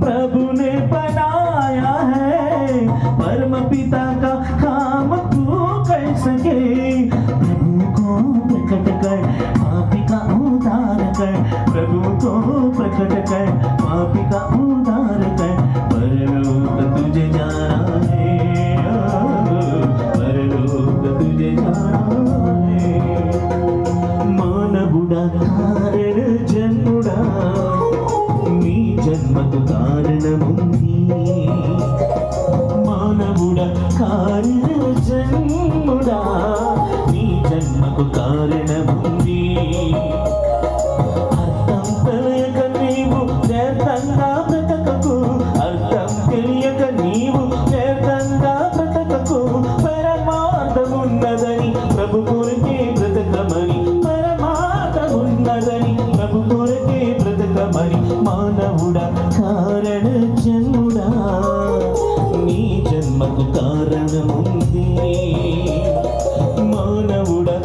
प्रभु ने बनाया है, परम पिता का काम तू कर सके। प्रभु को प्रकट कर पापी का उद्धार कर, प्रभु को प्रकट कर पापी का उद्धार कर। परलोक तुझे जाना है, परलोक तुझे जाना है। मानवुड़ा कारण जन्मुड़ा నీ జన్మకు కారణముంది, మానవుడా కారణ జన్ముడా నీ జన్మకు కారణముంది। అర్థం తెలియక నీవు వ్యర్థంగా బ్రతకకు, అర్థం తెలియక నీవు వ్యర్థంగా బ్రతకకు। పరమార్థమున్నదని ప్రభు కొరకే బ్రతకమని, పరమార్థమున్నదని ప్రభు కొరకే బ్రతకమని। మానవుడా కారణ జన్ముడా నీ జన్మకు కారణముంది, మానవుడా